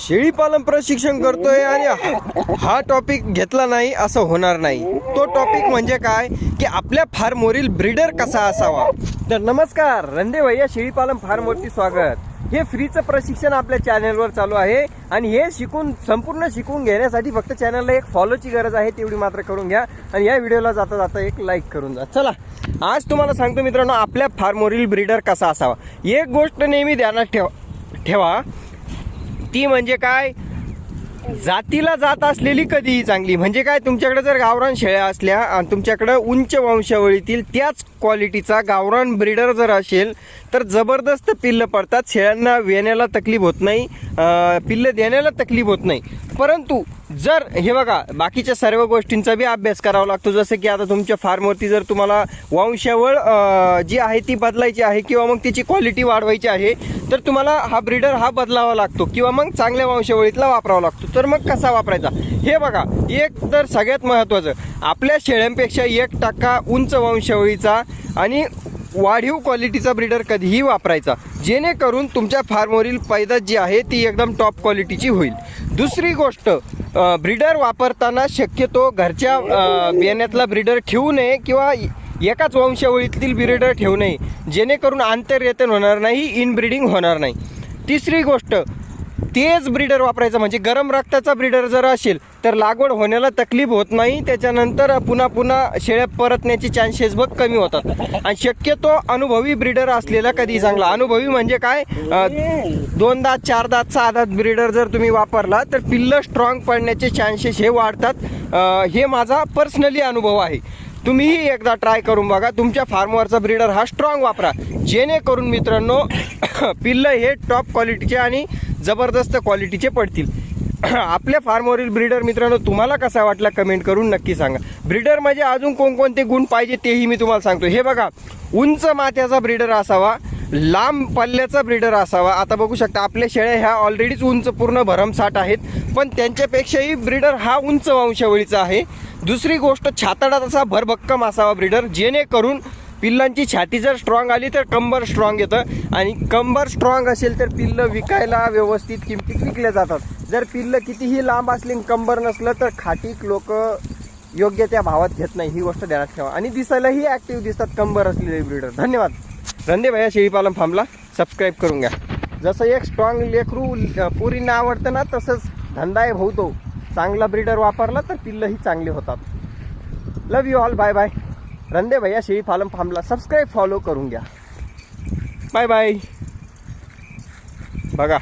शेळीपालन प्रशिक्षण करतोय आणि हा टॉपिक घेतला नाही असं होणार नाही। तो टॉपिक म्हणजे काय की आपल्या फार्मवरील ब्रीडर कसा असावा। तर नमस्कार, रंदे भैया शेळीपालन फार्मवरती स्वागत। हे फ्रीचं प्रशिक्षण आपल्या चॅनलवर चालू आहे आणि हे संपूर्ण शिकून घेण्यासाठी फक्त चॅनलला एक फॉलोची गरज आहे, तेवढी मात्र करून घ्या आणि या व्हिडिओला जाता जाता एक लाईक करून जा। चला, आज तुम्हाला सांगतो मित्रांनो, आपल्या फार्मवरील ब्रीडर कसा असावा। एक गोष्ट नेहमी ध्यानात ठेवा ती म्हणजे काय, जातीला जात असलेली कधीही चांगली। म्हणजे काय, तुमच्याकडे जर गावरान शेळ्या असल्या आणि तुमच्याकडे उंच वंशावळीतील त्याच क्वालिटीचा गावरान ब्रीडर जर असेल तर जबरदस्त पिल्लं पडतात। शेळ्यांना वेण्याला तकलीफ होत नाही, पिल्लं देण्याला तकलीफ होत नाही। परंतु जर हे बघा, बाकीच्या सर्व गोष्टींचा बी अभ्यास करावा लागतो। जसं की आता तुमच्या फार्मवरती जर तुम्हाला वंशावळ जी आहे ती बदलायची आहे किंवा मग तिची क्वालिटी वाढवायची आहे तर तुम्हाला हा ब्रीडर हा बदलावा लागतो किंवा मग चांगल्या वंशावळीतला वापरावा लागतो। तर मग कसा वापरायचा हे बघा, एक तर सगळ्यात महत्त्वाचं, आपल्या शेळ्यांपेक्षा 1% उंच वंशावळीचा आणि वाढीव क्वालिटीचा ब्रीडर कधीही वापरायचा, जेणेकरून तुमच्या फार्मवरील पैदास जी आहे ती एकदम टॉप क्वालिटीची होईल। दुसरी गोष्ट, ब्रीडर वापरताना शक्यतो घरच्या बियाण्यातला ब्रीडर ठेवू नये किंवा एकाच वंशावळीतील ब्रीडर ठेवू नये, जेणेकरून आंतररेतन होणार नाही, इनब्रीडिंग होणार नाही। तिसरी गोष्ट, तेच ब्रीडर वापरायचं, म्हणजे गरम रक्ताचा ब्रीडर जर असेल तर लागवड होण्याला तकलीफ होत नाही, त्याच्यानंतर पुन्हा शेळ्या परतण्याचे चान्सेस बघ कमी होतात। आणि शक्यतो अनुभवी ब्रीडर असलेला कधी चांगला। अनुभवी म्हणजे काय, 2 दात 4 दात 6 दात ब्रीडर जर तुम्ही वापरला तर पिल्लं स्ट्रॉंग पडण्याचे चान्सेस हे वाढतात। हे माझा पर्सनली अनुभव आहे। तुम्हीही एकदा ट्राय करून बघा, तुमच्या फार्मवरचा ब्रीडर हा स्ट्रॉंग वापरा, जेणेकरून मित्रांनो पिल्लं हे टॉप क्वालिटीचे आणि जबरदस्त क्वालिटीचे पडतील। आपल्या फार्मवरील ब्रीडर मित्रांनो तुम्हाला कसा वाटला कमेंट करून नक्की सांगा। ब्रीडर म्हणजे अजून कोणकोणते गुण पाहिजे तेही मी तुम्हाला सांगतो। हे बघा, उंच माथ्याचा ब्रीडर असावा, लांब पल्ल्याचा ब्रीडर असावा। आता बघू शकता आपल्या शेळ्या ह्या ऑलरेडीच उंच पूर्ण भरमसाठ आहेत, पण त्यांच्यापेक्षाही ब्रीडर हा उंच वंशावळीचा आहे। दुसरी गोष्ट, छातडात असा भरभक्कम असावा ब्रीडर, जेणेकरून पिल्लांची छाती जर स्ट्रॉंग आली तर कंबर स्ट्रॉंग येतं, आणि कंबर स्ट्रॉंग असेल तर पिल्लं विकायला व्यवस्थित किमतीत विकल्या जातात। जर पिल्लं कितीही लांब असली कंबर नसलं तर खाटीक लोक योग्य त्या भावात घेत नाही, ही गोष्ट ध्यानात ठेवा। आणि दिसायलाही ॲक्टिव्ह दिसतात कंबर असलेले ब्रीडर। धन्यवाद। रंदे भैया शेळीपालन फार्मला सबस्क्राईब करून घ्या। जसं एक स्ट्रॉंग लेकरू पोरींना आवडतं ना, तसंच धंदा आहे भाऊ तो। चांगला ब्रीडर वापरला तर पिल्लंही चांगली होतात। Love you all, bye bye. रंदे भैया शेळीपालन फार्मला सबस्क्राईब फॉलो करून घ्या। Bye bye. बघा,